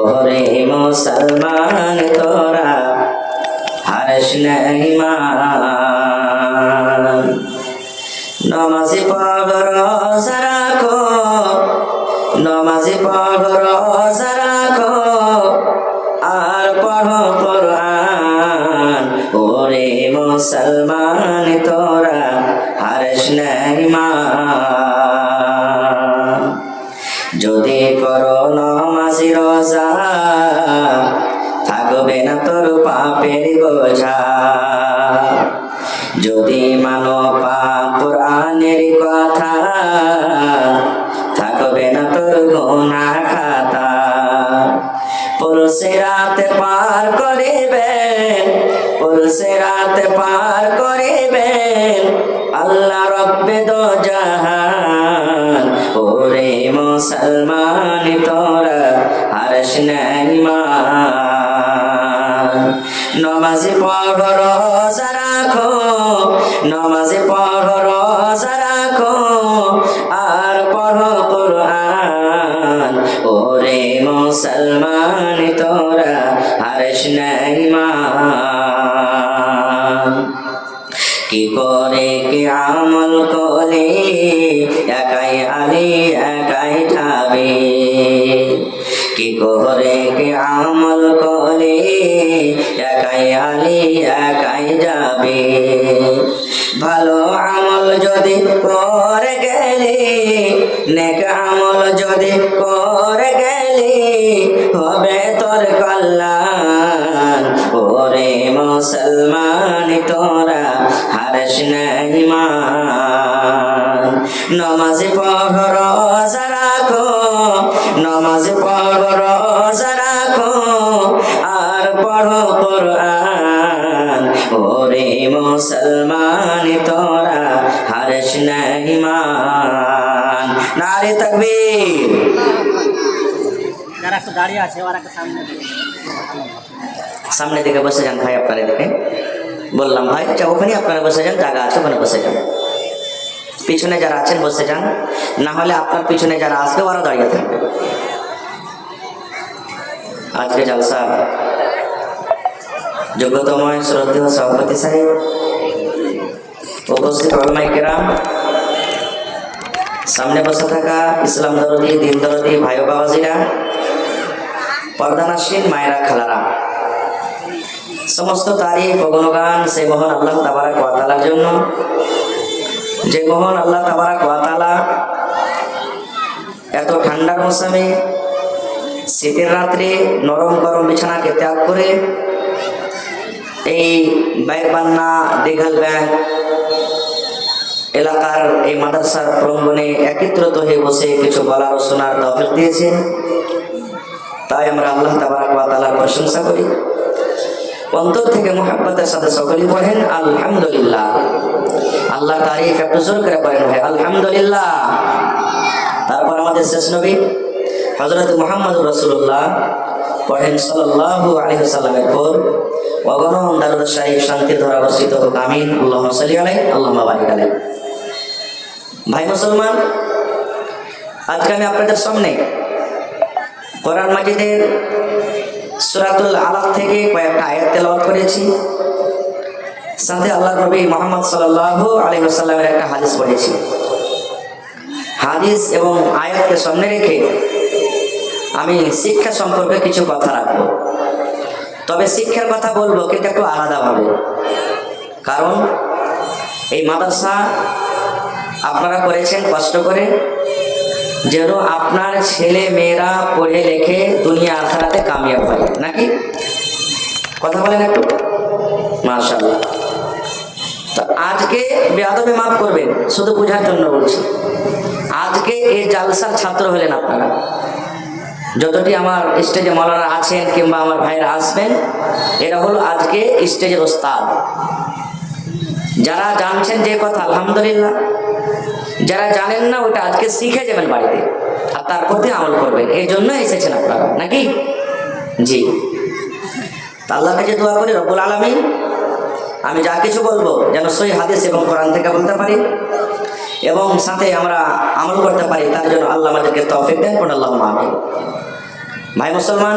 ওরে মুসলমান তোরা হারিস না ঈমান। নমাজি পড় রোজা রাখো, নমাজি পড় রোজা রাখো, আর পড়ো কোরআন। ওরে মুসলমান তোরা হারিস না ঈমান। যদি করো নমাজি রোজা, থাকবে না তোর পাপের বোঝা। যদি মানো পাপ কোরআনের কথা, থাকবে না তোর গুনাহ খাতা। পুরুষে রাতে পার করিবেন, পুরুষে রাতে পার করিবেন আল্লাহ রব্বে দো জাহান। ওরে মুসলমান তোরা হারিস না ঈমান। নমাজি পড় রোজা রাখো, নমাজি পড় রোজা রাখো, আর পড়ো কোরআন। ওরে মুসলমান তোরা হারিস না ঈমান। কি করে কি আমল করলে একাই আলী একাই ঠাবে। কি করে কি আমল করলে একাই আলী একাই যাবে। ভালো আমল যদি করে গেলে, নেক আমল যদি করে গেলে, হবে তোর কল্যাণ। ওরে মুসলমান তোরা হারিস না ঈমান। নমাজি পড় রোজা রাখো, নমাজি পড় রোজা রাখো, আর পড়ো কোরআন। ওরে মুসলমান তোরা হারিস না ঈমান। নারে তাকবীর। যারা একটু দাঁড়িয়ে আছে ওরা সামনে দিকে বসে যান ভাই, আপনারা দিকে বললাম ভাই, ওখানে আপনারা বসে যান, জায়গা আছে ওখানে বসে যান। পিছনে যারা আছেন বসে যান, না হলে আপনার পিছনে যারা আসবে ওরা দাঁড়িয়ে থাকবে। আজকে জলসা যোগ্যতময় শ্রদ্ধেয় সভাপতি সাহেব, উপস্থিত উলামায়ে কেরাম, সামনে বসে থাকা ইসলাম দরদি দিন দরদি ভাই বাবাজিরা, পর্দানাসীন মায়েরা খালারা, সমস্ত তারিফ ও গুণগান সেই মহান আল্লাহ তাবারাক ওয়া তাআলার জন্য, যে মহান আল্লাহ তাবারাক ওয়া তাআলা এত ঠান্ডার মৌসুমে শীতের রাত্রে নরম গরম বিছানাকে ত্যাগ করে এই বাইরবান্না দিঘাল ব্যাংক এলাকার এই মাদ্রাসার প্রাঙ্গণে একত্রিত হয়ে বসে কিছু বলার ও শোনার তৌফিক দিয়েছেন। তাই আমরা আল্লাহ তাবারাক ওয়া তাআলার প্রশংসা করি, অন্তর থেকে মুহাব্বতের সাথে সকলেই পড়েন আলহামদুলিল্লাহ। আল্লাহ তারিফ একটু জোর করে পড়েন ভাই, আলহামদুলিল্লাহ। তারপর আমাদের শেষ নবী হযরত মুহাম্মদুর রাসূলুল্লাহ পড়েন সাল্লাল্লাহু আলাইহি ওয়াসাল্লামের পর অগণন দরুদ শরীফ শান্তির ধারা বর্ষিত হোক, আমিন। আল্লাহুম্মা সাল্লি আলাইহি আল্লাহুম্মা বারিক আলাইহি। ভাই মুসলমান, আজকে আমি আপনাদের সামনে কোরআন মাজিদের সূরাতুল আলাক থেকে কয়েকটা আয়াত তেলাওয়াত করেছি, সাথে আল্লাহর নবী মুহাম্মদ সাল্লাল্লাহু আলাইহি ওয়াসাল্লামের একটা হাদিস পড়েছি। হাদিস এবং আয়াতকে সামনে রেখে আমি শিক্ষা সম্পর্কে কিছু কথা রাখবো। তবে শিক্ষার কথা বলবো কিন্তু একটু আলাদাভাবে, কারণ এই মাদ্রাসা আপনারা করেছেন কষ্ট করে, যেন আপনার ছেলে মেয়েরা পড়ে লেখে দুনিয়া আখিরাতে কামিয়াব হয়, নাকি কথা বলেন একটু? মাশাআল্লাহ। তো আজকে বেয়াদবি মাফ করবেন, শুধু বোঝার জন্য বলছি। আজকে এই জালসার ছাত্র হলেন আপনারা, যতটি আমার স্টেজে মাওলানা আছেন কিংবা আমার ভাইরা আসবেন, এরা হলো আজকে স্টেজের ওস্তাদ। যারা জানছেন যে কথা আলহামদুলিল্লাহ, যারা জানেন না ওটা আজকে শিখে যাবেন বাড়িতে আর তার প্রতি আমল করবেন, এই জন্য এসেছেন আপনারা, নাকি? জি। আল্লাহর কাছে দোয়া করি রব্বুল আলামিন আমি যা কিছু বলবো যেন সহি হাদিস এবং কোরআন থেকে বলতে পারি, এবং সাথে আমরা আমল করতে পারি, তার জন্য আল্লাহ আমাদেরকে তৌফিক দেন। আল্লাহুম্মা আমিন। ভাই মুসলমান,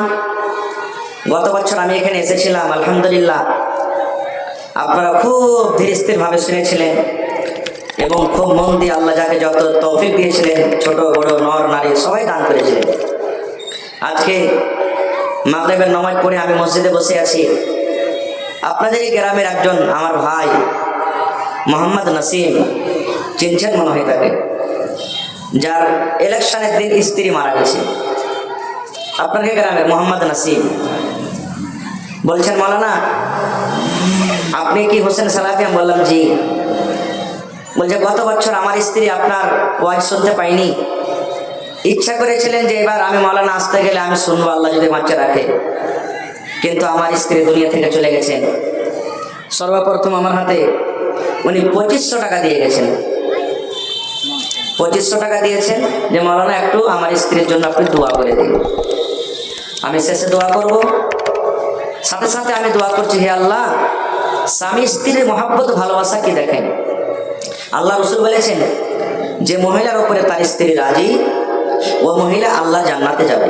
গত বছর আমি এখানে এসেছিলাম, আলহামদুলিল্লাহ আপনারা খুব ধীর স্থিরভাবে শুনেছিলেন এবং খুব মন দিয়ে আল্লাহ যাকে যত তৌফিক দিয়েছিলেন, ছোট বড় নর নারী সবাই দান করেছিলেন। আজকে মাগরিবের নামাজ পড়ে আমি মসজিদে বসে আছি। আপনাদেরই গ্রামের একজন আমার ভাই মোহাম্মদ নাসিম, চিনছেন মনে হয় তাকে, যার ইলেকশনের দিন স্ত্রী মারা গেছে। আপনাদের গ্রামের মোহাম্মদ নাসিম বলছেন, মাওলানা আপনি কি হোসেন সালাফি? আমি বললাম জি। বলছে গত বছর আমার স্ত্রী আপনার ওয়াজ শুনতে পাইনি, ইচ্ছা করেছিলেন যে এবার আমি মাওলানা আসতে গেলে আমি শুনবো, আল্লাহ যদি বাচ্চা রাখে, কিন্তু আমার স্ত্রী দুনিয়া থেকে চলে গেছেন। সর্বপ্রথম আমার হাতে উনি 2500 টাকা দিয়ে গেছেন। 2500 টাকা দিয়েছেন যে মাওলানা একটু আমার স্ত্রীর জন্য আপনি দোয়া করে দিন। আমি শেষে দোয়া করব, সাথে সাথে আমি দোয়া করছি, হে আল্লাহ স্বামী স্ত্রীর মহাব্বত ভালোবাসা কি দেখেন। আল্লাহ রসুল বলেছেন যে মহিলার উপরে তার স্ত্রী রাজি, ও মহিলা আল্লাহ জান্নাতে যাবে।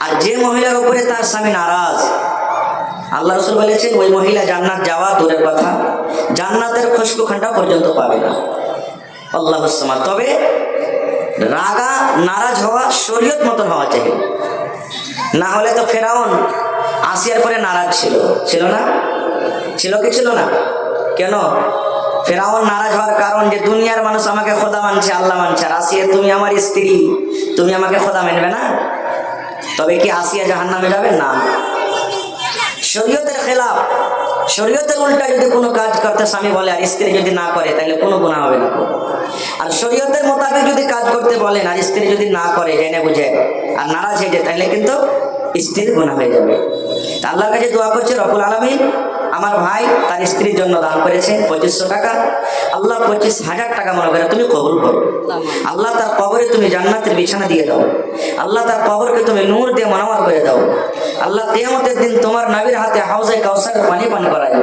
আর যে মহিলার উপরে তার স্বামী নারাজ, আল্লাহ রসুল বলেছেন ওই মহিলা জান্নাত যাওয়া দূরের কথা, জান্নাতের খুশবু খান্ডা পর্যন্ত পাবে না। আল্লাহু সামাদ। তবে রাগা নারাজ হওয়া শরীয়ত মতন হওয়া চাই, না হলে তো ফেরাউন আসিয়ার পরে নারাজ ছিল না? ছিল কি ছিল না? কেন ফেরাউন নারাজ হওয়ার কারণ যে দুনিয়ার মানুষ আমাকে খোদা মানছে, আল্লাহ মানছে, আর আসিয়া তুমি আমার স্ত্রী, তুমি আমাকে খোদা মানবে না? তবে কি আসিয়া জাহান্নামে যাবে? না। শরীয়তের খেলাফ, শরীয়তের উল্টা যদি কোনো কাজ করতে স্বামী বলে আর স্ত্রী যদি না করে, তাহলে কোনো গুনাহ হবে না। আর শরীয়তের মোতাবেক যদি কাজ করতে বলেন আর স্ত্রী যদি না করে, জেনে বুঝে আর নারাজ হয়ে যায়, তাহলে কিন্তু স্ত্রীর গুনাহ হয়ে যাবে। আল্লাহর কাছে দোয়া করছে রব্বুল আলামিন, আমার ভাই তার স্ত্রীর জন্য দান করেছেন 2500 টাকা, আল্লাহ 25,000 টাকা মনে করে তুমি কবুল করো। আল্লাহ তার কবরে তুমি জান্নাতের বিছানা দিয়ে দাও। আল্লাহ তার কবরকে তুমি নূর দিয়ে মনোয়ার করে দাও। আল্লাহ কিয়ামতের দিন তোমার নবীর হাতে হাউজে কাউসারের পানি পান করায়।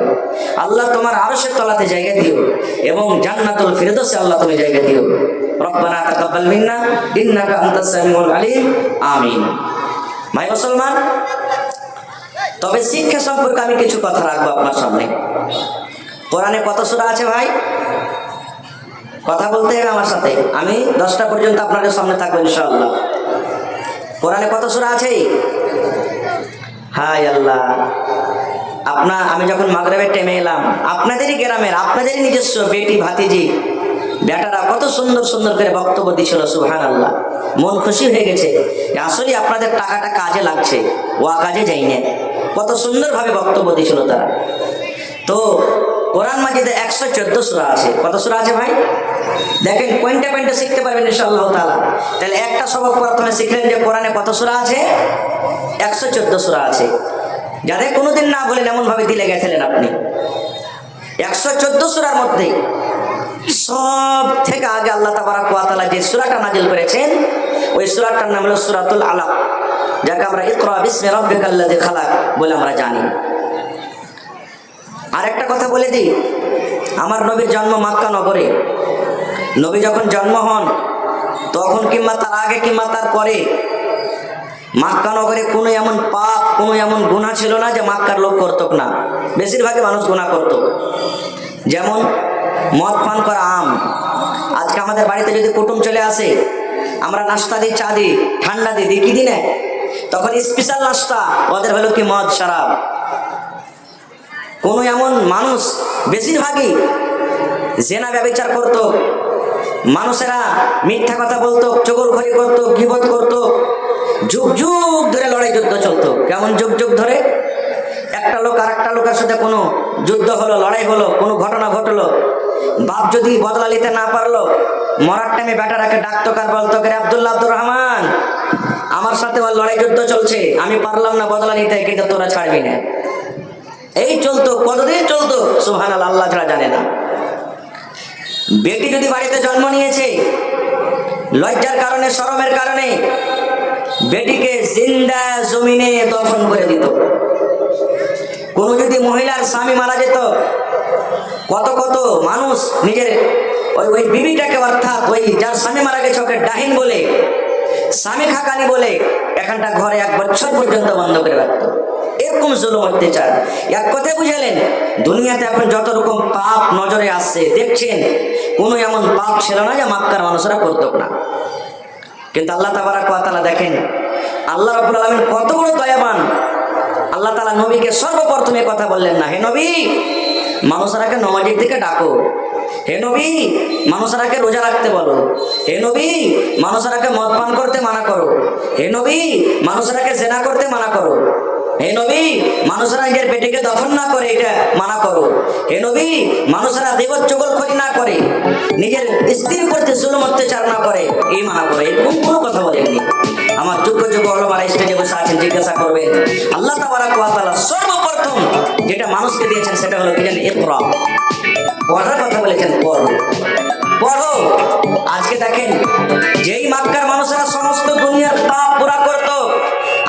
আল্লাহ তোমার আরশের তলাতে জায়গা দিও এবং জান্নাতুল ফিরদৌসে আল্লাহ তুমি জায়গা দিও। রব্বানা তাকাব্বাল মিন্না ইন্নাকা আনতাস সামিউল আলিম। আমিন। ভাই মুসলমান, তবে শিক্ষা সম্পর্কে আমি কিছু কথা রাখবো আপনার সামনে। কোরআনে কত সূরা আছে ভাই? কথা বলতে হবে আমার সাথে, আমি 10টা পর্যন্ত আপনাদের সামনে থাকবো ইনশাআল্লাহ। কোরআনে কত সূরা আছে? হায় আল্লাহ, আমি যখন মাগরিবের টাইমে এলাম, আপনাদেরই গ্রামের, আপনাদেরই নিজস্ব বেটি ভাতিজি বেটারা কত সুন্দর সুন্দর করে বক্তব্য দিছিল, সুবহানাল্লাহ। মন খুশি হয়ে গেছে, আসলে আপনাদের টাকাটা কাজে লাগছে, ওয়া কাজে যাই না। কত সুন্দরভাবে বক্তব্য দিছিল তারা। তো কোরআন মাজিদে 114 সূরা আছে। কত সূরা আছে ভাই? দেখেন পয়েন্টে পয়েন্টে শিখতে পারবেন ইনশাআল্লাহ তাআলা। তাহলে একটা সবক প্রথমে শিখলেন যে কোরআনে কত সূরা আছে? 114 সূরা আছে। যাদের কোনোদিন না বলেন এমনভাবে দিলে গেছিলেন আপনি। 114 সূরার মধ্যে সব থেকে আগে আল্লাহ তাবারক ওয়া তাআলা যে সূরাটা নাজিল করেছেন, ওই সূরাটার নাম হলো সূরাতুল আলাক, যাকে আমরা ইকরা বিসমি রাব্বিকাল্লাযী খালাক বলে আমরা জানি। আর একটা কথা বলে দিই, আমার নবীর জন্ম মক্কা নগরে। নবী যখন জন্ম হন তখন কিংবা তার আগে কিংবা তার পরে মক্কা নগরে কোনো এমন পাপ, কোনো এমন গুনাহ ছিল না যে মক্কার লোক করত না। বেশিরভাগই মানুষ গুনাহ করত। যেমন মদ পান করা আম। আজকে আমাদের বাড়িতে যদি কুটুম চলে আসে, আমরা নাস্তা দিই, চা দিই, ঠান্ডা দিই, কি দিনে তখন স্পেশাল নাস্তা ওদের হলো কি মদ, শরাব। কোনো এমন মানুষ, বেশিরভাগই জেনা ব্যভিচার করত, মানুষেরা মিথ্যা কথা বলতো, চগলখড়ি করতো, গীবত করতো। যুগ যুগ ধরে লড়াই যুদ্ধ চলতো। কেমন যুগ যুগ ধরে? একটা লোক আর একটা লোকের সাথে কোনো যুদ্ধ হলো, লড়াই হলো, কোনো ঘটনা ঘটলো, বাপ যদি বদলা নিতে না পারলো, মরার টাইমে বেটারাকে ডাকতো, কার বলতো, কে আব্দুল্লাহ, আব্দুর রহমান, আমার সাথে ওর লড়াই যুদ্ধ চলছে, আমি পারলাম না বদলা নিতে, কিন্তু তোরা ছাড়বি না। এই চলতো, কতদিন চলতো সুবহানাল্লাহ, আল্লাহ ছাড়া জানে না। বেটি যদি বাড়িতে জন্ম নিয়েছে, লজ্জার কারণে, শরমের কারণে বেটিকে জিন্দা জমিনে দফন করে দিত। কোনো যদি মহিলার স্বামী মারা যেত, কত কত মানুষ নিজের ওই বিবিটাকে, অর্থাৎ ওই যার স্বামী মারা গেছে ওকে ডাহিন বলে, স্বামী খাকানি বলে এখানটা ঘরে 1 বছর পর্যন্ত বন্ধ করে রাখতো। এরকম জুলুম অত্যাচার। এক কথায় বুঝালেন, দুনিয়াতে এখন যত রকম পাপ নজরে আসছে দেখছেন, কোনো এমন পাপ ছিল না যে মক্কার মানুষরা করতো না। কিন্তু আল্লাহ তাবারাক ওয়া তাআলা দেখেন, আল্লাহ রাব্বুল আলামিন কত বড় দয়াবান। আল্লাহ তাআলা নবীকে সর্বপ্রথমে কথা বললেন না, হে নবী মানুষরাকে নামাজের দিকে ডাকো, হে নবী মানুষরাকে রোজা রাখতে বলো, হে নবী মানুষরাকে মদ পান করতে মানা করো, হে নবী মানুষরাকে জেনা করতে মানা করো, হে নবী মানুষরা নিজের পেটেকে দফন না করে এটা মানা করো, হে নবী মানুষরা দেবত চগলখড়ি না করে, নিজের স্ত্রীর প্রতি জুলুম অত্যাচার না করে, এই মানা করে। এরকম কোনো কথা বলেননি। আমার যোগ্য যোগ্য ওলামারা স্টেজে বসে আছেন, জিজ্ঞাসা করবেন আল্লাহ তাবারাক ওয়া তাআলা সর্বপ্রথম যেটা মানুষকে দিয়েছেন সেটা হলো কি জানেন? ইকরা, পড়ার কথা বলেছেন, পড়ো। আজকে দেখেন, যেই মক্কার মানুষরা সমস্ত দুনিয়ার পাপ পুরা করত,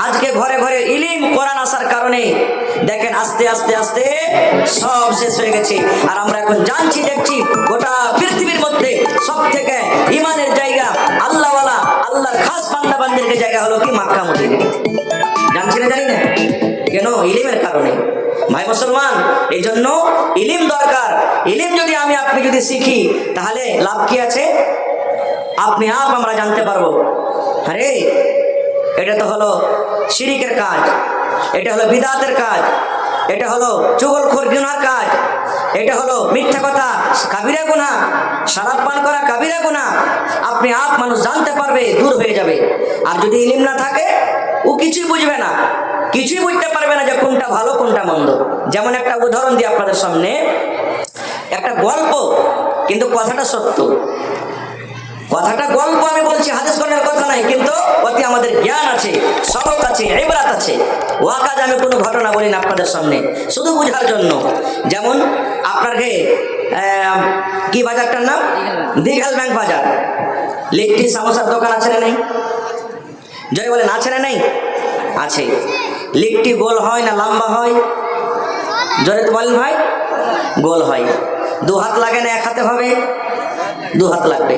আজকে ঘরে ঘরে ইলম কোরআন আসার কারণে দেখেন আস্তে আস্তে আস্তে সব শেষ হয়ে গেছে। আর আমরা এখন জানছি, দেখছি গোটা পৃথিবীর মধ্যে সব থেকে ইমানের জায়গা, আল্লাহওয়ালা আল্লাহর খাস বান্দা বান্দির জায়গা হলো কি? Mecca Medina. জানছি না? জানি না কেন? ইলমের কারণে। ভাই মুসলমান, এই জন্য ইলিম দরকার। ইলিম যদি আমি আপনি যদি শিখি তাহলে লাভ কি আছে? আপনি আমরা জানতে পারবো, আরে এটা তো হলো শিরিকের কাজ, এটা হলো বিদআতের কাজ, এটা হলো চুগলখোর গুনার কাজ, এটা হলো মিথ্যা কথা কাবিরা গুনাহ, শরাব পান করা কাবিরা গুনাহ। আপনি মানুষ জানতে পারবে, দূর হয়ে যাবে। আর যদি ইলিম না থাকে, ও কিছুই বুঝবে না, কিছুই বুঝতে পারবে না যে কোনটা ভালো কোনটা মন্দ। যেমন একটা উদাহরণ দিই আপনাদের সামনে, একটা গল্প, কিন্তু কথাটা সত্য। কথাটা গল্প আমি বলছি, হাদিস কোরআনের কথা নাই, কিন্তু অতি আমাদের জ্ঞান আছে, সবক আছে, ইবরাত আছে। ওয়াকাজ আমি কোনো ঘটনা বলি না আপনাদের সামনে, শুধু বোঝার জন্য। যেমন আপনার কি বাজারটার নাম? দিঘাল ব্যাংক বাজার। লিট্টি সামোসার দোকান আছে না নেই? জয় বলেন, আছে না নেই? আছে। লিট্টি গোল হয় না লম্বা হয়? জোরে তো বলেন ভাই। গোল হয়। 2 হাত লাগে না 1 হাতে হবে? 2 হাত লাগবে।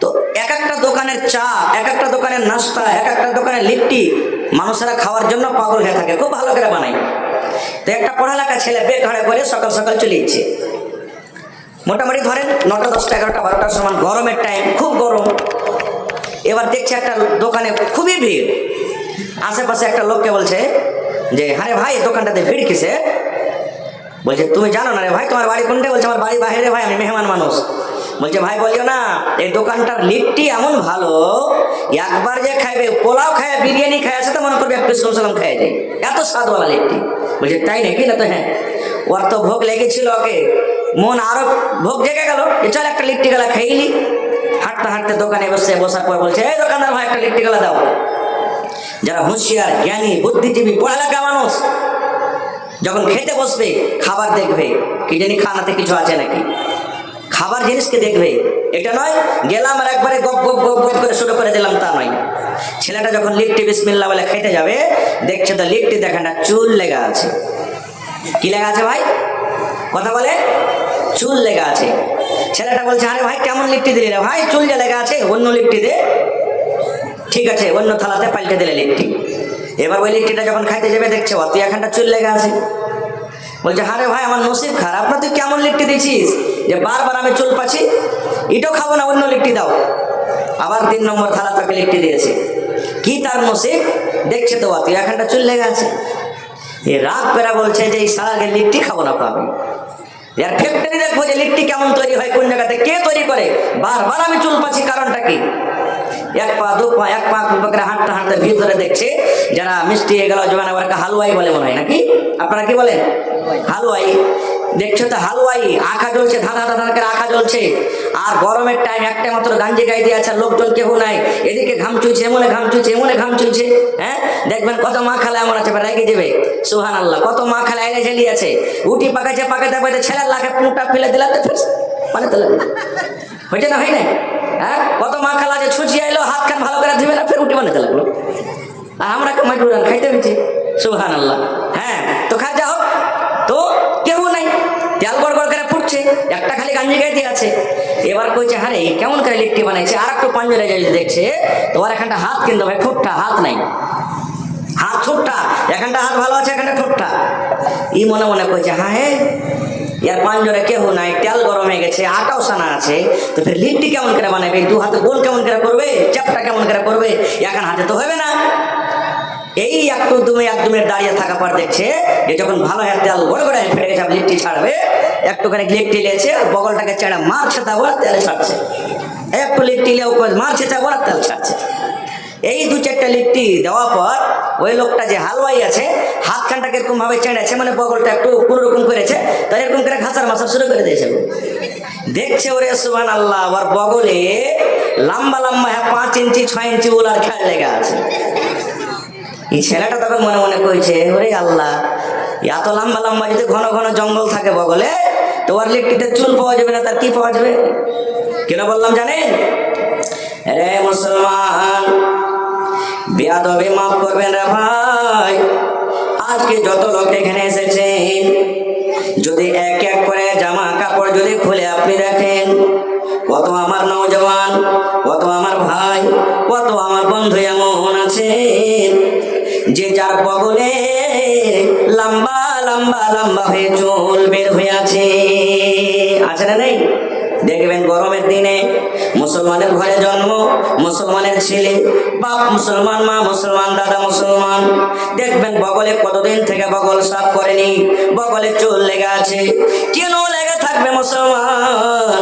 তো এক একটা দোকানের চা, এক একটা দোকানের নাস্তা, এক একটা দোকানের লিট্টি মানুষেরা খাওয়ার জন্য পাগল হয়ে থাকে, খুব ভালো করে বানায়। তো একটা পড়ালেখা ছেলে বেগ ঘাড়ে করে সকাল সকাল চলে যাচ্ছে, মোটামুটি ধরেন 9টা 10টা 11টা 12টার সময়, গরমের টাইম, খুব গরম। এবার দেখছে একটা দোকানে খুবই ভিড়। আশেপাশে একটা লোককে বলছে যে, আরে ভাই দোকানটাতে ভিড় কিসে? বলছে, তুমি জানো না রে ভাই, তোমার বাড়ি কোনটা? বলছে, আমার বাড়ি বাইরে ভাই, আমি মেহমান মানুষ। বলছে, ভাই বলিও না, এই দোকানটার লিট্টি এমন ভালো, একবার যে খাইবে, পোলাও খায়, বিরিয়ানি খায়, আছে তো মনে করবে 1 পিস কমসে খাই যায়, এত স্বাদওয়ালা লিট্টি। বলছে, তাই নাকি? না তো হ্যাঁ। ওর তো ভোগ লেগেছিল, ওকে মন আরো ভোগ জেগে গেল, চল একটা লিট্টি গেলা খাইলি। হাঁটতে হাঁটতে দোকানে বসার পর বলছে, এই দোকানদার ভাই একটা লিট্টি গেলা দাও। যারা হুঁশিয়ার, জ্ঞানী, বুদ্ধিজীবী, পড়ালেখা মানুষ যখন খেতে বসবে, খাবার দেখবে কি জানি খানাতে কিছু আছে নাকি, খাবার জিনিসকে দেখবে। এটা নয় গেলাম আর একবারে গপ গপ গপ গপ করে শুরু করে দিলাম, তা নয়। ছেলেটা যখন লিট্টি বিসমিল্লাহ বলে খেতে যাবে, দেখছে তো লিট্টি দেখে না, চুল লেগা আছে। কি লেগা আছে ভাই? কথা বলে, চুল লেগা আছে। ছেলেটা বলছে, আরে ভাই কেমন লিট্টি দিলি রে ভাই? চুল যে লেগা আছে, অন্য লিট্টি দে। ঠিক আছে, অন্য থালাতে পাল্টে দিলে লিট্টি। এবার ওই লিট্টিটা যখন খাইতে যাবে, দেখছে তুই এখানটা চুল লেগা আছে। বলছে, আরে ভাই আমার নসিব খারাপ না, তুই কেমন লিট্টি দিছিস যে বারবার আমি চুল পাচ্ছি, এটাও খাবো না, অন্য লিট্টি দাও। আবার 3 নম্বর থালা তাকে লিট্টি দিয়েছে। কি তার নসিব? দেখছে তো তুই এখানটা চুল লেগা আছে। এ রাগ পেরা বলছে যে এই সারাকে লিট্টি খাবো না আমি, এর ফ্যাক্টরি দেখবো যে লিট্টি কেমন তৈরি হয়, কোন জায়গাতে কে তৈরি করে, বারবার আমি চুল পাচ্ছি, কারণটা কি? 1 পা 2 পা 1 পা করে হাঁটতে হাঁটতে ভিতরে দেখছে যারা মিষ্টি হয়ে গেল জমানা, ওরা হালুয়াই বলে মনে হয় নাকি? আপনারা কি বলেন? হালুয়াই। দেখছো তো হালুয়াই, আঁখা জ্বলছে, ধাঁধা ধাঁধা করে আঁখা জ্বলছে। আর গরমের টাইম, একটা মাত্র গাঞ্জি গাই দিয়ে আছে, লোকজন কেউ নাই, এদিকে ঘাম চুইছে, এমনে ঘাম চুইছে, এমনে ঘাম চুইছে। হ্যাঁ, দেখবেন কত মা খালা এমন আছে, রেগে যাবে। সুবহানাল্লাহ, কত মা খালা এনে ঝেলি আছে, উটি পাকাচ্ছে, পাকাতে পাকাতে ছেলের লাখে পুঁটা ফেলে দিলা, মানে তো হয়েছে না, হয় না? হ্যাঁ, কত মা খালা যে ছুচি আইলো, হাত খান ভালো করে ধুবে না, ফের উঠে বানাতে লাগলো। আর আমরা মজবুরান খাইতে হয়েছে। সুবহানাল্লাহ। হ্যাঁ, তো খা, যা হোক, তো কেউ নাই, তেল গড় গড় করে ঢুকছে, একটা খালি গাঞ্জি গাইতে আছে। এবার কইছে হারে কেমন করে লিট্টি বানাইছে, আর একটু পাঞ্জরে যাই দেখছে তোমার এখানটা হাত কিন্তু ভাই ঠোঁটটা হাত নাই, হাত ঠোঁটটা এখানটা হাত ভালো আছে, এখানটা ঠোঁটটা। ই মনে মনে কইছে হ্যাঁ হে ইয়ার পাঞ্জরে কেউ নাই, তেল গরম হয়ে গেছে, আটাও সানা আছে, তো ফের লিট্টি কেমন করে বানাবে, দু হাতে গোল কেমন করে করবে, চ্যাপটা কেমন করে করবে, এখন হাতে তো হবে না। এই একটু একদমের দাঁড়িয়ে থাকা পর দেখছে যে যখন ভালো হয় তেল গড় গড়ে ফেটে গেছে, লিট্টি ছাড়বে, একটুখানি লিট্টি লিয়েছে, বগলটাকে চেড়ে মারছে, তা ওরা তেল ছাড়ছে, একটু লিট্টি লিয়ে মারছে, তা ওরা তেল ছাড়ছে। এই দু চারটা লিট্টি দেওয়ার পর ওই লোকটা যে হালুয়াই আছে হাতখানটাকে এরকম ভাবে চেড়েছে, মানে বগলটা একটু কোনোরকম করেছে, তার এরকম করে ঘাসার মাসা শুরু করে দিয়েছে। দেখছে ওরে সুবহানাল্লাহ, ওর বগলে লম্বা লম্বা 5 ইঞ্চি 6 ইঞ্চি ওলার খেয়াল লেগে আছে। এই ছেলেটা তখন মনে মনে কইছে ওরে আল্লাহ, এত লম্বা লম্বা যদি ঘন ঘন জঙ্গল থাকে বগলে, তো ওর লিট্টিতে চুল পাওয়া যাবে না, তার কি পাওয়া যাবে? কেন বললাম জানেন? রে মুসলমান, বেয়াদবি মাফ করবেন রে ভাই, আজকে যত লোক এখানে এসেছেন, যদি এক এক করে জামা কাপড় যদি খুলে আপনি দেখেন, কত আমার নওজওয়ান, কত আমার ভাই, কত আমার বন্ধু এমন আছে যে যার বগলে লম্বা লম্বা লম্বা হয়ে চুল বের হয়ে আছে না নেই? দেখবেন গরমের দিনে মুসলমানের ঘরে জন্ম, মুসলমানের ছেলে, বাপ মুসলমান, মা মুসলমান, দাদা মুসলমান, দেখবেন বগলে কতদিন থেকে বগল সাফ করেনি, বগলে চুল লেগে আছে। কেন লেগে থাকবে মুসলমান?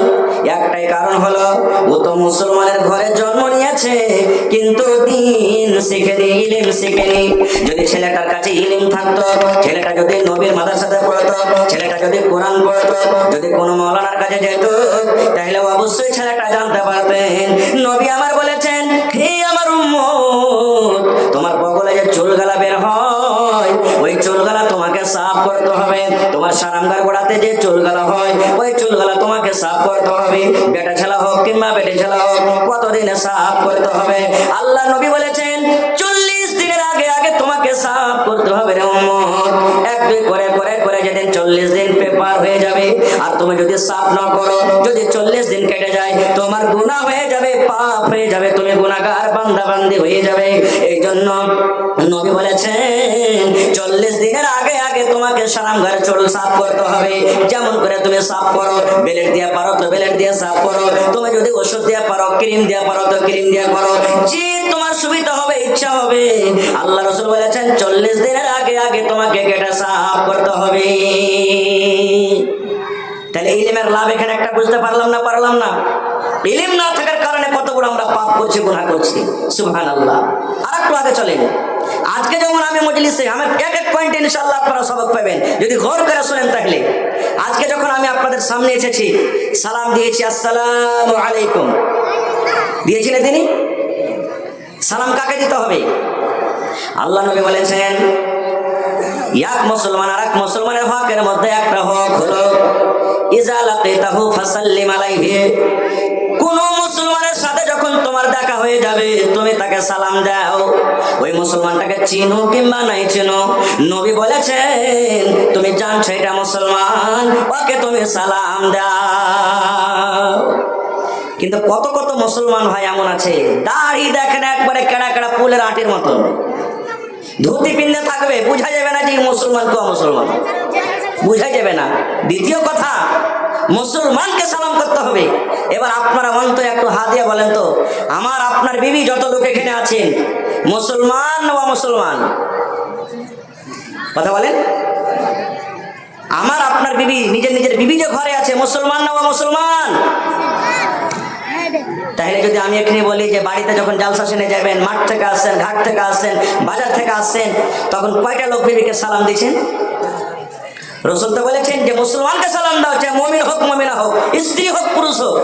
একটাই কারণ হলো ও তো মুসলমানের ঘরে জন্ম নিয়েছে, কিন্তু দিন শিখেনি, ইলম শিখেনি। যদি ছেলেটার কাছে ইলম থাকতো, ছেলেটা যদি নবীর মাদ্রাসাতে পড়তো, ছেলেটা যদি কোরআন পড়তো, যদি কোনো মাওলানার কাছে যেত, তাহলে অবশ্যই ছেলেটা জানতে পারতেন নবী আমার বলেছেন, হে আমার উম্মত, তোমার বগলে যে চুলগালা বের হয়, ওই চুলগালা তোমাকে সাফ করতে হবে। তোমার সারাঙ্গার গোড়াতে যে চুলগালা হয়, ওই চুলগালা তোমাকে সাফ করতে হবে। বেটা ছেলা হোক কিংবা বেটে ছেলা হোক, কতদিনে সাফ করতে হবে? আল্লাহ নবী বলেছেন 40 দিনের আগে আগে তোমাকে সাফ করতে হবে রে উম্মত। এক দুই করে করে করে যেদিন 40 দিন পেপার হয়ে যাবে, আর তুমি যদি সাফ না করো, যদি 40 দিন কেটে যায়, তোমার গুনাহ হয়ে যাবে, পাপ হয়ে যাবে, তুমি গুনাহগার বান্দা বান্দি হয়ে যাবে। এই জন্য নবী বলেছেন 40 দিনের আগে আগে তোমাকে সারামগার চুল সাফ করতে হবে। যেমন করে তুমি সাফ করো, বেলেট দিয়ে পারো তো বেলেট দিয়ে সাফ করো, তুমি যদি ওষুধ দিয়ে পারো, ক্রিম দিয়ে পারো তো ক্রিম দিয়ে করো, যে তোমার সুবিধা হবে, ইচ্ছা হবে। আল্লাহ রাসূল বলেছেন 40 দিনের আগে আগে তোমাকে কেটে সাফ করতে হবে। তাহলে ইলমের লাভ এখানে একটা বুঝতে পারলাম না? ইলম না থাকার কারণে কত বড় আমরা পাপ করছি, গুনাহ করছি। সুবহানাল্লাহ। আর একটু আগে চলেন। আজকে যেমন আমি মজলিসে আমার এক এক পয়েন্টে ইনশাআল্লাহ আপনারা সবক পাবেন যদি গৌর করে শুনেন। তাহলে আজকে যখন আমি আপনাদের সামনে এসেছি, সালাম দিয়েছি, আসসালামু আলাইকুম দিয়েছিলেন তিনি? সালাম কাকে দিতে হবে? আল্লাহ নবী বলেছেন এক মুসলমান আর এক মুসলমানের হকের মধ্যে একটা হক হলো ইজা লাকিতাহু ফাসাল্লিম আলাইহি। কোন মুসলমানের সাথে যখন তোমার দেখা হয়ে যাবে, তুমি তাকে সালাম দাও। ওই মুসলমানটাকে চিনো কিংবা নাই চিনো, নবী বলেছেন তুমি জানছো এটা মুসলমান, ওকে তুমি সালাম দাও। কিন্তু কত কত মুসলমান ভাই এমন আছে, দাড়ি দেখেন একবারে কেড়া কেড়া ফুলের আটির মতো, ধুতি পিন্ধে থাকবে, বুঝা যাবে না যে মুসলমান তো মুসলমান, বুঝা যাবে না। দ্বিতীয় কথা, মুসলমানকে সালাম করতে হবে। এবার আপনারা অন্তরে একটু হাত দিয়ে বলেন তো, আমার আপনার বিবি যত লোক এখানে আছেন, মুসলমান না মুসলমান? কথা বলেন। আমার আপনার বিবি, নিজের নিজের বিবি যে ঘরে আছে, মুসলমান না মুসলমান? তাহলে যদি আমি এখানে বলি যে বাড়িতে যখন জালসা শুনে যাবেন, মাঠ থেকে আসছেন, ঘাট থেকে আসছেন, বাজার থেকে আসছেন, তখন কয়টা লোক বিবিকে সালাম দিচ্ছেন? রাসূল তো বলেছেন যে মুসলমানকে সালাম দাও, চাই মুমিন হোক মুমিনা হোক, স্ত্রী হোক পুরুষ হোক।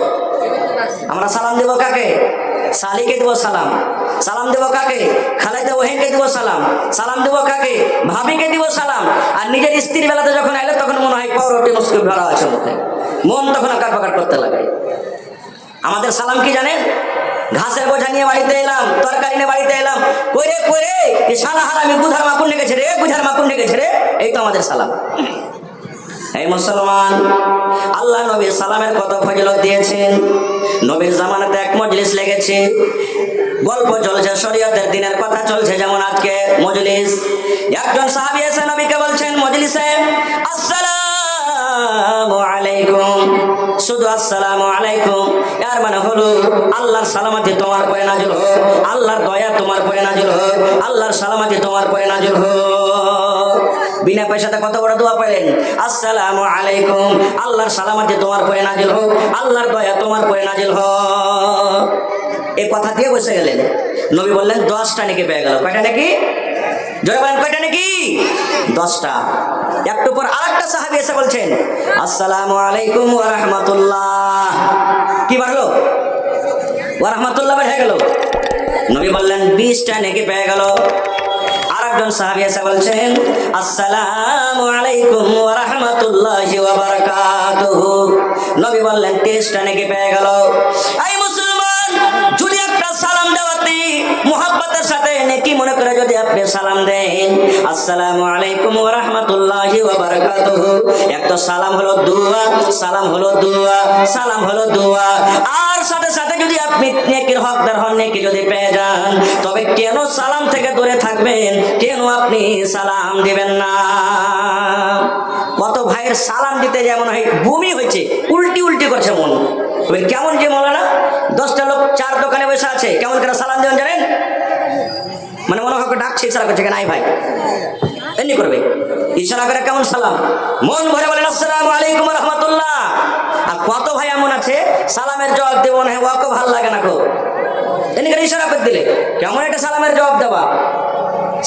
আমরা সালাম দেব কাকে? শালিকে দেবো সালাম। সালাম দেবো কাকে? খালাইতে ওহিনকে দেবো সালাম। সালাম দেবো কাকে? ভাবিকে দিব সালাম। আর নিজের স্ত্রীর বেলাতে যখন এলো, তখন মনে হয় পাউরুটি মুশকিল ভরা আছে মুখে, মন তখন আকার পাকার করতে লাগে। আমাদের সালাম কি জানেন? ঘাসের বোঝা নিয়ে বাড়িতে এলাম, তরকারি নিয়ে বাড়িতে এলাম, কইরে কইরে শালা হারামি গুধার মাকুন লেগেছে রে, গুধার মাকুন লেগেছে রে, এই তো আমাদের সালাম। এই মুসলমান, আল্লাহ নবী সালামের কত ফজিলত দিয়েছেন। নবীর জামানাতে এক মজলিস লেগেছে, গল্প চলছে, শরীয়তের দিনের কথা চলছে। যেমন আজকে মজলিস, একজন সাহাবী এসে নবীকে বলছেন মজলিসে, আসসালামু আলাইকুম, শুধু আসসালামু আলাইকুম। এর মানে হলো আল্লাহর সালামতি তোমার পরে নাজিল হোক, আল্লাহর দয়া তোমার পরে নাজিল হোক, আল্লাহর সালামতি তোমার পরে নাজিল হোক। বিনা পয়সাতে কত বড় দোয়া পেলেন, আসসালামু আলাইকুম, আল্লাহর সালামতি তোমার পরে নাজিল হোক, আল্লাহর দয়া তোমার পরে নাজিল হোক। এই কথা দিয়ে বসে গেলেন। নবী বললেন 10টা নেকি পেয়ে গেল। কয়টা নাকি? জোরে বলেন, কয়টা নাকি? 10টা। একটু পর আরেকটা সাহাবী এসে বলছেন, আসসালামু আলাইকুম ওয়া রাহমাতুল্লাহ। কি বাড়লো? ওয়া রাহমাতুল্লাহ বেড়ে গেল। নবী বললেন 20টা নেকি পেয়ে গেল। আরেকজন সাহাবী এসে বলছেন, আসসালামু আলাইকুম ওয়া রাহমাতুল্লাহি ওয়া বারাকাতুহু। নবী বললেন 23টা নেকি পেয়ে গেল। এই মুসলমান, যদি একটা সালাম দেওয়াতে মুহাব্বতের সাথে নেকি মনে করে যদি আপনি সালাম দেন, আসসালামু আলাইকুম ওয়া রাহমাতুল্লাহি ওয়া বারাকাতুহু, একটা সালাম হলো দোয়া, সালাম হলো দোয়া, সালাম হলো দোয়া। আর সাথে সাথে যদি আপনি নেকির হকদার হন, নেকি যদি পেয়ে যান, তবে কেন সালাম থেকে দূরে থাকবেন? কেন আপনি সালাম দিবেন না? কত ভাইয়ের সালাম দিতে যেমন হয় বমি হয়েছে, উল্টি উল্টি করছে মন। কেমন যে মৌলানা, 10টা লোক 4 দোকানে বসে আছে, কেমন করে সালাম দেবেন জানেন? মানে মনে হয় ডাকছে, ইশারা করছে, নাই ভাই এমনি করবে, ইশারা করে কেমন সালাম, মন ভরে বলেন আসসালামু আলাইকুম ওয়া রাহমাতুল্লাহ। আর কত ভাই এমন আছে সালামের জবাব দেব না, ওকে ভালো লাগে না, এমনি করে ইশারা করে দিলে কেমন একটা সালামের জবাব দেওয়া।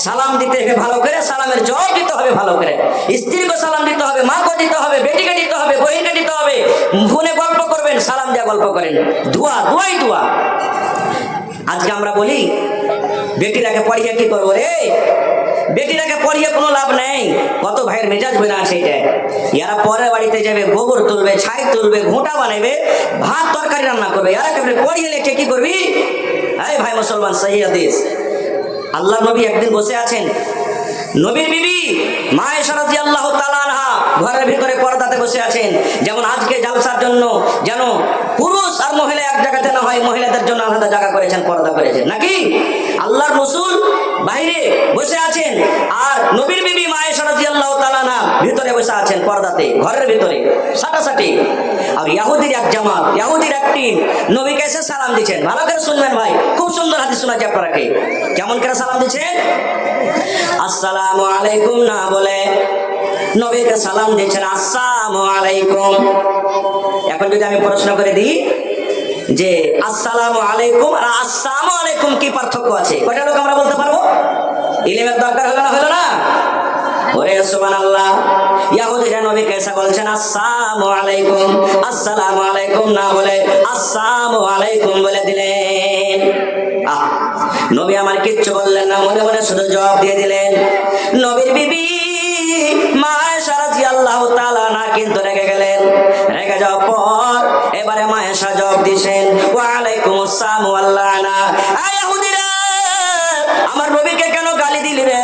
সালাম দিতে হবে ভালো করে, সালামের জবাব দিতে হবে ভালো করে। স্ত্রীকে সালাম দিতে হবে, মাকে দিতে হবে, বেটিকে দিতে হবে, বহিনকে দিতে হবে। ফোনে গল্প করবেন, সালাম দিয়ে গল্প করেন, দোয়া, দোয়াই দোয়া। আজকে আমরা বলি বেটিরাকে পড়িয়ে কি করবো রে, বেটিরাকে পড়িয়ে কোনো লাভ নেই। কত ভাইয়ের মেজাজ বই না আছে এটা। এরা পরের বাড়িতে যাবে, গোবর তুলবে, ছাই তুলবে, ঘোঁটা বানাবে, ভাত তরকারি রান্না করবে। এরা পড়িয়ে লেখে কি করবি? এই ভাই মুসলমান, সহি হাদিস। আল্লাহ নবী একদিন বসে আছেন, নবীর বিবি মা আয়েশা রাদিয়াল্লাহু তাআলা আনহা ঘরের ভিতরে পর্দাতে বসে আছেন। যেমন আজকে জালসার জন্য যেন পুরুষ আর মহিলা এক জায়গাতে না হয়, মহিলাদের জন্য আলাদা জায়গা করেছেন, পর্দা করেছেন নাকি? আল্লাহর রাসূল বাইরে বসে আছেন, আর নবীর বিবি মা আয়েশা রাদিয়াল্লাহু তাআলা আনহা ভিতরে বসে আছেন পর্দাতে, ঘরের ভিতরে সাটাসাটি। আর ইহুদির এক জামাত, ইহুদির এক টিম নবীকে এসে সালাম দিচ্ছেন। ভালো করে শুনবেন ভাই, খুব সুন্দর হাদিস শোনাচ্ছি আপনাকে। কেমন করে সালাম দিচ্ছেন? আসসালামু আলাইকুম না বলে নবীকে সালাম দিচ্ছেন আসসালামু আলাইকুম। এখন যদি আমি প্রশ্ন করে দিই যে আসসালামু আলাইকুম আর আসসালামু আলাইকুম কি পার্থক্য আছে, কয়টা লোক আমরা বলতে পারবো? ইলমের দরকার হলো না, হলো না? ওরে সুবহানাল্লাহ। ইহুদিরা নবীকে এসে বলছেন আসসালামু আলাইকুম, আসসালামু আলাইকুম না বলে আসসালামু আলাইকুম বলে দিলেন। নবী আমার কিচ্ছু বললেন না, মনে মনে শুধু জবাব দিয়ে দিলেন। নবীর বিবি মা আয়েশা রাদিয়াল্লাহু তাআলা না কিন্তু রেগে গেলেন। রেগে যাওয়ার পর এবারে মা আয়েশা জবাব দিয়েছেন ওয়া আলাইকুম আসসালাম ওয়া লানা। ইহুদিরা আমার নবীকে কেন গালি দিলি রে?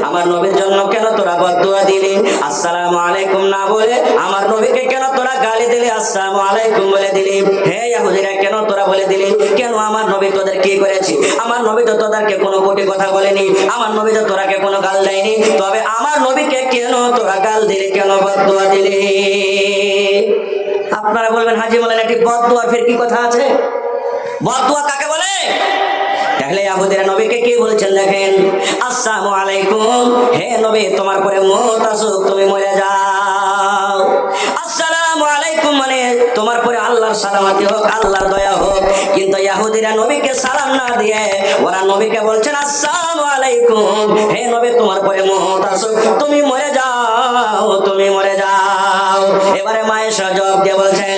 আমার নবীর জন্য কেন তোরা বদদুয়া দিলি? আসসালামু আলাইকুম না বলে আমার নবীকে কেন তোরা গালি দিলি, আসসালামু আলাইকুম বলে দিলি? হে ইহুদিরা, কেন তোরা বলে দিলি? কেন? আমার নবী তোদের কি করেছে? আমার নবী তো তোদেরকে কোনো কোটি কথা বলেনি, আমার নবী তো তোরাকে কোনো গাল দেয়নি, তবে আমার নবীকে কেন তোরা গাল দিলি, কেন বদদুয়া দিলি? আপনারা বলবেন হাজি বলেন একটি বদদুয়ার ফের কি কথা আছে? বদদুয়া কাকে বলে? তাহলে ইহুদিরা নবীকে কি বলছেন দেখেন, আসসালামু আলাইকুম, হে নবী তোমার পরে মওত আসুক, তুমি মরে যাও। আসসালামু আলাইকুম মানে তোমার পরে আল্লাহর সালামতি হোক, আল্লাহর দয়া হোক। কিন্তু ইহুদিরা নবীকে সালাম না দিয়ে ওরা নবীকে বলছেন আসসালামু আলাইকুম, হে নবী তোমার পরে মওত আসুক, তুমি মরে যাও, তুমি মরে যাও। এবারে মা আয়েশা জবাব দিয়ে বলছেন,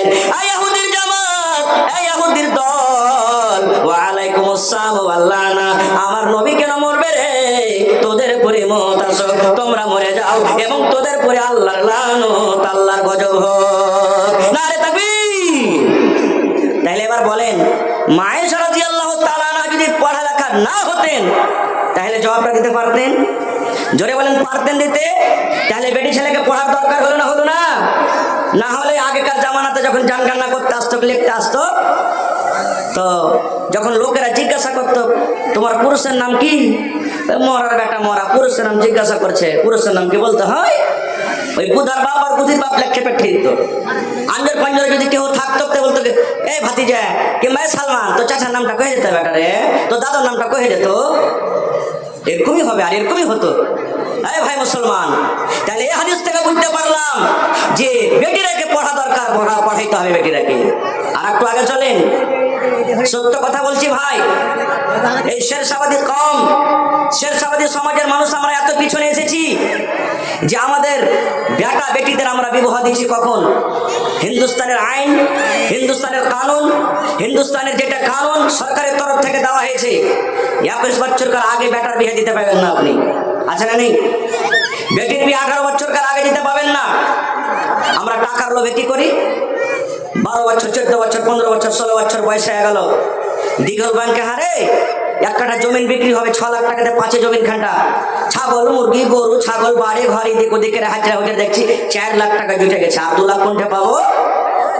ইহুদির জামাত, ইহুদির দল, ওয়া আলাইকুম আসসালাম ওয়া লানা, আমার নবী কেন মরবে রে? তোদের পরে মওত আসুক, তোমরা মরে যাও এবং তোদের পরে আল্লাহর লানত, আল্লাহর গজব হোক। নারে তাকবীর। তাহলে এবার বলেন, মা আয়েশা রাদিয়াল্লাহু তাআলা আনহা যদি পড়ালেখা না হতেন তাহলে জবাবটা দিতে পারতেন? জোরে বলেন পারতেন দিতে? তাহলে বেটি ছেলেকে পড়ার দরকার হলো না? হলো না? না হলে আগেকার জামানাতে যখন গান গান্না করতে আসতো, লিখতে আসতো, তো যখন লোকেরা জিজ্ঞাসা করতো তোমার পুরুষের নাম কি, মরার বেটা মরা, পুরুষের নাম জিজ্ঞাসা করছে, পুরুষের নাম কি বলতে হয়? ওই বুধার বাপ আর বুধির বাপ লেখে পেটে দিত। আঞ্জর পাঞ্জরে যদি কেউ থাকতো তো বলতো এই ভাতিজা কি মায় সালমান, তো চাচার নামটা কয়ে যেত বেটা রে, তো দাদার নামটা কয়ে যেত। এরকমই হবে, আর এরকমই হতো। এই ভাই মুসলমান, তাহলে এই হাদিস থেকে বুঝতে পারলাম যে বেটিরাকে পড়া দরকার, পড়াইতে হবে বেটিরাকে। আর একটু আগে চলেন, সত্য কথা বলছি ভাই, এই শেরশাবাদী কম, শেরশাবাদী সমাজের মানুষ আমরা এত পিছনে এসেছি যে আমাদের বেটা বেটিদের আমরা বিবাহ দিচ্ছি কখন? হিন্দুস্তানের আইন, হিন্দুস্তানের কানুন, হিন্দুস্তানের যেটা কানুন সরকারের তরফ থেকে দেওয়া হয়েছে, 21 বছরকার আগে বেটার বিয়ে দিতে পারবেন না আপনি, আছে না নেই? বেটির বিয়ে 18 বছরকার আগে দিতে পারবেন না। আমরা টাকার লোভে কি করি? 12 বছর, 14 বছর, 15 বছর, 16 বছর বয়স হয়ে গেল, দিঘল ব্যাংকে হারে এক কাঠা জমিন বিক্রি হবে 6 লাখ টাকাতে, 5 জমিন খান্টা, ছাগল মুরগি গরু ছাগল বাড়ি ঘর এদিক ওদিকের হাজরা হয়ে দেখছি 4 লাখ টাকা জুটে গেছে। আর 2 লাখ কোনটা পাবো?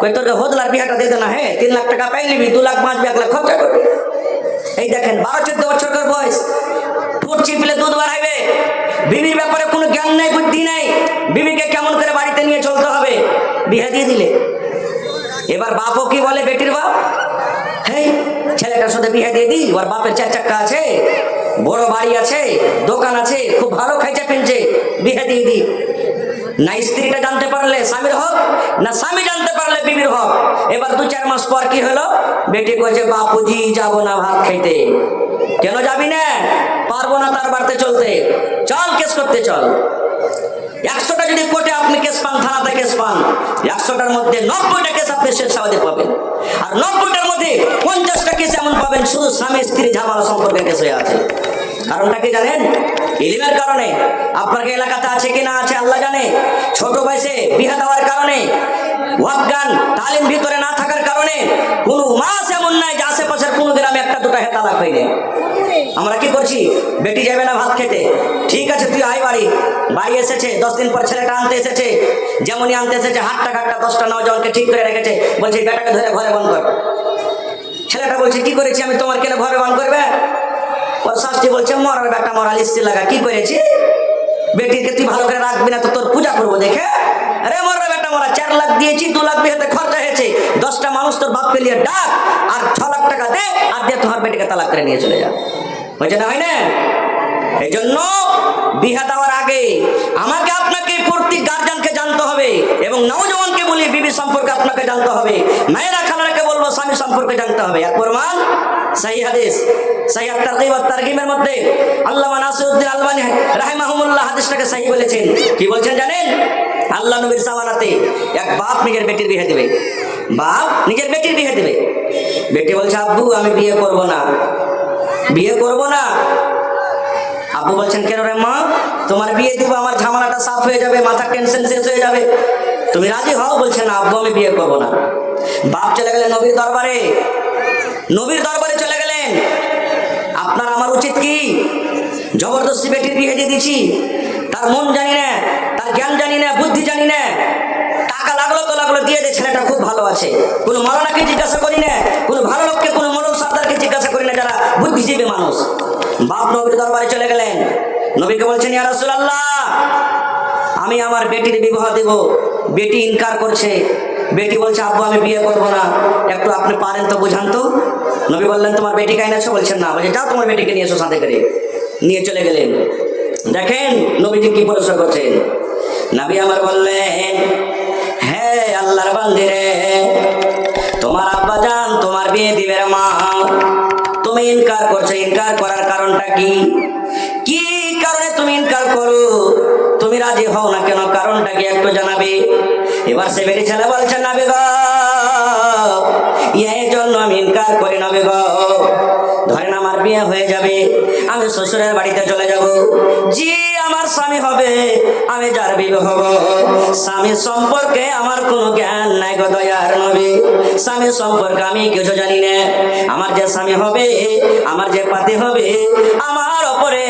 কই তোর হোদলার বিহাটা দিয়ে দে না, হ্যাঁ 3 লাখ টাকা পাই নিবি, 2 লাখ 5 1 লাখ খরচা করবি। এই দেখেন 12-14 বছরকার বয়স, ফুট চিপলে দুধ বাড়াইবে, বিবির ব্যাপারে কোনো জ্ঞান নাই, বুদ্ধি নাই, বিবিকে কেমন করে বাড়িতে নিয়ে চলতে হবে, বিয়ে দিয়ে দিলে। এবার বাপও কি বলে, বেটির বাপ, হ্যাঁ ছেলেটার সাথে বিয়ে দিয়ে দিই, ওর বাপের 4 চাক্কা আছে, বড় বাড়ি আছে, দোকান আছে, খুব ভালো খাইছে ফেলছে, বিয়ে দিয়ে দিই। না স্ত্রীটা জানতে পারলে স্বামীর হক, না স্বামী জানতে পারলে বিবির হক। এবার 2-4 মাস পর কি হলো, বেটি কইছে বাপুজি যাবো না ভাত খাইতে। কেন যাবি না? পারবো না তার বাড়িতে চলতে, চল কেস করতে চল। 100টা যদি কোর্টে আপনি কেস পান, থানাতে কেস পান, 100টার মধ্যে 90টা কেস আপনি শেরশাবাদী পাবেন, আর 90টার মধ্যে 50টা কেস এমন পাবেন শুধু স্বামী স্ত্রী ঝামেলা সম্পর্কে কেস হয়ে আছে। কারণটা কি জানেন? ইলমের কারণে। আপনার এলাকাতে আছে কি না আছে আল্লাহ জানে। ছোট বয়সে বিয়ে দেওয়ার কারণে, ওয়াজ্ঞান তালিম ভিতরে না থাকার কারণে কোনো মাস এমন নাই যে আশেপাশের কোনো গ্রামে 1-2টা তালাক হয়নি। আমরা কি করছি? বেটি যাবে না ভাত খেতে, ঠিক আছে তুই আয় বাড়ি। বাড়ি এসেছে, 10 দিন পর ছেলেটা আনতে এসেছে, যেমনই আনতে এসেছে হাটটা 10টা নওজওয়ানকে ঠিক করে রেখেছে, বলছে বেটাকে ধরে ঘরে বন্ধ কর। ছেলেটা বলছে কি করেছি আমি, তোমার কেন ঘরে বন্ধ করবে? ওর শাস্তি বলছে মরার বেটা মরা, লিস্তি লাগা, কি করেছি? বেটিকে তুই ভালো করে রাখবি না তো তোর পূজা করবো দেখে। আরে মরার বেটা মরা, 4 লাখ দিয়েছি, 2 লাখ বিয়েতে খরচা হয়েছে, 10টা মানুষ তোর বাপ পেলিয়ে ডাক, আর 6 লাখ টাকা দে, আর দিয়ে তোমার বেটিকে তালাক করে নিয়ে চলে যা। হয়েছে না, হয় না? এই জন্য বিয়ে দেওয়ার আগে আমাকে আপনাকে প্রত্যেক গার্জিয়ানকে জানতে হবে, এবং নওজওয়ানকে বলি বিবি সম্পর্কে আপনাকে জানতে হবে, মায়েরা খালাকে বলবো স্বামী সম্পর্কে জানতে হবে। এক প্রমাণ সহিহ হাদিস, সহিহ তারগীব ওয়াত তারহিবের মধ্যে আল্লামা নাসিরউদ্দিন আলবানী রাহিমাহুল্লাহ হাদিসটাকে সহিহ বলেছেন। কি বলছেন জানেন? আল্লাহ নবীর জামানাতে এক বাপ নিজের বেটির বিয়ে দেবে, বাপ নিজের বেটির বিয়ে দেবে। বেটি বলছে আব্বু আমি বিয়ে করব না, বিয়ে করব না। আব্বু বলছেন কেন রে মা? তোমার বিয়ে দিব, আমার ঝামেলাটা সাফ হয়ে যাবে, মাথার টেনশন শেষ হয়ে যাবে, তুমি রাজি হও? বলছে না আব্বু আমি বিয়ে করব না। বাপ চলে গেলেন নবীর দরবারে, নবীর দরবারে চলে গেলেন। আপনার আমার উচিত কি? জবরদস্তি বেটির বিয়ে দিয়ে দিচ্ছি, তার মন জানি না, তার জ্ঞান জানি না, বুদ্ধি জানি না, টাকা লাগলো তো লাগলো, দিয়ে দে, ছেলেটা খুব ভালো আছে। কোনো মৌলানাকে জিজ্ঞাসা করি না, কোনো ভালো লোককে, কোনো মোড়ল সর্দারকে জিজ্ঞাসা করি না, যারা বুদ্ধিজীবী মানুষ। বাপ নবীর দরবারে চলে গেলেন, নবীকে বলছেন ইয়া রাসূলুল্লাহ আমি আমার বেটির বিবাহ দেব। বেটি ইনকার করছে, বেটি বলছে আব্বু আমি বিয়ে করব না, একটু আপনি পারেন তো বুঝান তো। নবী বললেন তোমার বেটিকে এনেছো? বলছেন না। বলছে যাও তোমার বেটিকে নিয়ে এসো, সাথে করে নিয়ে চলে গেলেন। দেখেন নবীজি কি প্রশ্ন করছেন। নবী আমার বললেন হ্যাঁ আল্লাহর বান্দিরে, তোমার আব্বা জান তোমার বিয়ে দিবে রে মা, তুমি ইনকার করছো, ইনকার করার কারণটা কি? কি কারণে তুমি ইনকার করো? তুমি রাজি হও না কেন? কারণটা কি একটু জানাবে? এবার সে বেটি ছেলে বলছে নবী গো এই জন্য আমি ইনকার করি নবী গো, ধরেন আমার বিয়ে হয়ে যাবে, আমি শ্বশুরের বাড়িতে চলে যাব, জি আমার স্বামী হবে, আমি যার বিবাহ হব, স্বামী সম্পর্কে আমার কোনো জ্ঞান নাই গো দয়ার নবী, স্বামী সম্পর্কে আমি কিছু জানি না। আমার যে স্বামী হবে, আমার যে পাতি হবে, আমার ওপরে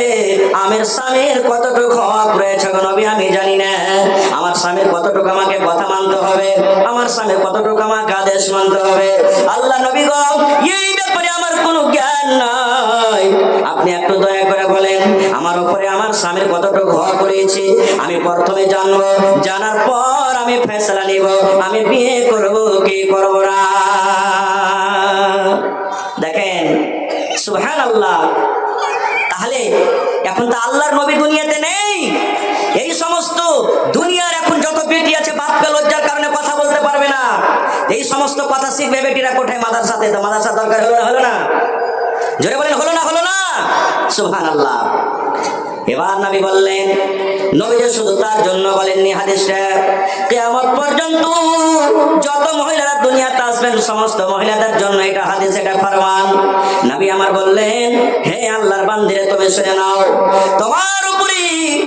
আমের স্বামীর কতটুকু হক রয়েছে গো নবী আমি জানি না। আমার স্বামীর কতটুকু আমাকে কথা মানতে হবে, আমার স্বামীর কতটুকু আমাকে আদেশ মানতে হবে। আল্লাহ নবী গো এই ব্যাপারে আমার কোনো জ্ঞান নাই, আপনি একটু দয়া করে বলেন আমার উপরে আমার স্বামীর কতটুকু হক রয়েছে। আমি প্রথমে জানবো, জানার পর আমি ফেসলা নিব, আমি বিয়ে করব কি করব না। দেখেন সুবহানাল্লাহ। তাহলে এখন তো আল্লাহর নবী দুনিয়াতে নেই। এই সমস্ত দুনিয়ার এখন যত বেটি আছে বাপকে লজ্জার কারণে কথা বলতে পারবে না, এই সমস্ত কথা শিখবে বেটিরা কোথায়? মাদ্রাসাতে। তো মাদ্রাসা দরকার হলো না? জোরে বলেন হলো না? সুবহানাল্লাহ। এবার নবী বললেন, নবী যে শুধু তার জন্য বলেননি হাদিসটা, কিয়ামত পর্যন্ত যত মহিলারা দুনিয়াতে আসবেন সমস্ত মহিলাদের জন্য এটা হাদিস, এটা ফরমান। নবী আমার বললেন, হে আল্লাহর বান্দিরে তুমি শুনে নাও, তোমার উপরে